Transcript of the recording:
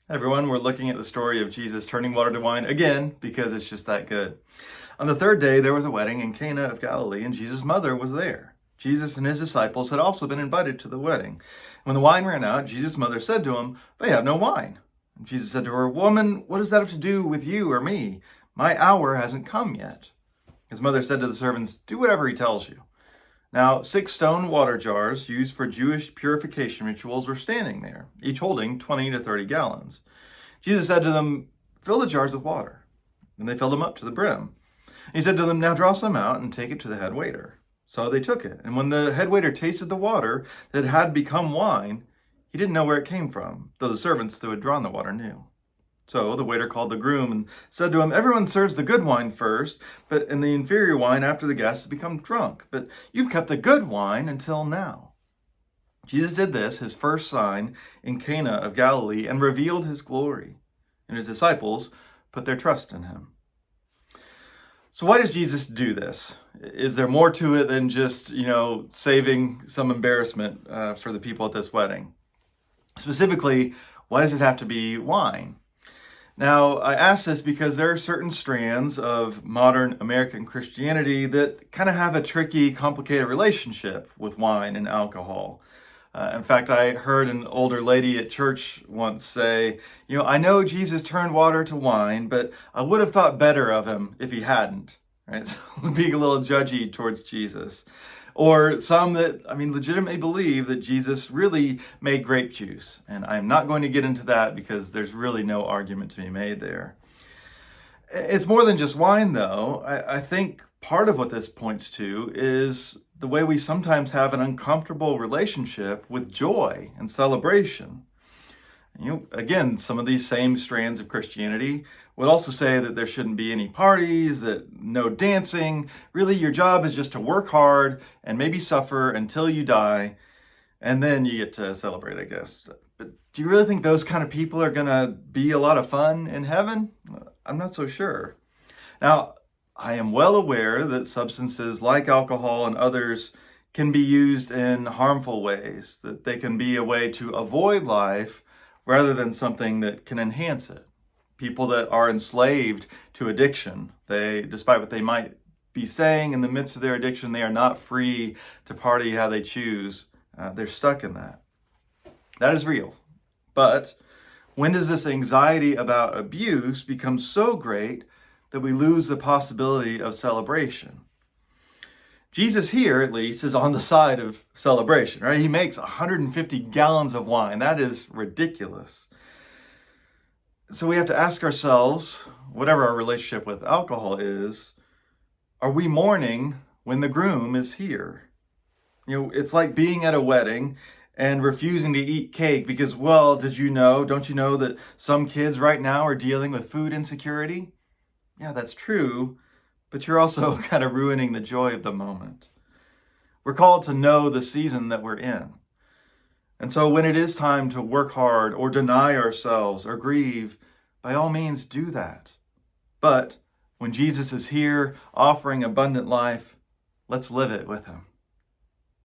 Hey everyone, we're looking at the story of Jesus turning water to wine again because it's just that good. On the third day, there was a wedding in Cana of Galilee, and Jesus' mother was there. Jesus and his disciples had also been invited to the wedding. When the wine ran out, Jesus' mother said to him, "They have no wine." And Jesus said to her, "Woman, what does that have to do with you or me? My hour hasn't come yet." His mother said to the servants, "Do whatever he tells you." Now, 6 stone water jars used for Jewish purification rituals were standing there, each holding 20 to 30 gallons. Jesus said to them, "Fill the jars with water." And they filled them up to the brim. He said to them, "Now draw some out and take it to the head waiter." So they took it. And when the head waiter tasted the water that had become wine, he didn't know where it came from, though the servants who had drawn the water knew. So the waiter called the groom and said to him, "Everyone serves the good wine first, and the inferior wine after the guests have become drunk. But you've kept the good wine until now." Jesus did this, his first sign, in Cana of Galilee, and revealed his glory. And his disciples put their trust in him. So why does Jesus do this? Is there more to it than just, saving some embarrassment for the people at this wedding? Specifically, why does it have to be wine? Now, I ask this because there are certain strands of modern American Christianity that kind of have a tricky, complicated relationship with wine and alcohol. In fact, I heard an older lady at church once say, "I know Jesus turned water to wine, but I would have thought better of him if he hadn't." Right? So being a little judgy towards Jesus. Or some that, legitimately believe that Jesus really made grape juice. And I'm not going to get into that because there's really no argument to be made there. It's more than just wine, though. I think part of what this points to is the way we sometimes have an uncomfortable relationship with joy and celebration. Again, some of these same strands of Christianity would also say that there shouldn't be any parties, that no dancing. Really, your job is just to work hard and maybe suffer until you die, and then you get to celebrate, I guess. But do you really think those kind of people are going to be a lot of fun in heaven? I'm not so sure. Now, I am well aware that substances like alcohol and others can be used in harmful ways, that they can be a way to avoid life rather than something that can enhance it. People that are enslaved to addiction, despite what they might be saying in the midst of their addiction, they are not free to party how they choose. They're stuck in that. That is real. But when does this anxiety about abuse become so great that we lose the possibility of celebration? Jesus here, at least, is on the side of celebration, right? He makes 150 gallons of wine. That is ridiculous. So we have to ask ourselves, whatever our relationship with alcohol is, are we mourning when the groom is here? It's like being at a wedding and refusing to eat cake because, don't you know that some kids right now are dealing with food insecurity? Yeah, that's true. But you're also kind of ruining the joy of the moment. We're called to know the season that we're in. And so when it is time to work hard or deny ourselves or grieve, by all means do that. But when Jesus is here offering abundant life, let's live it with him.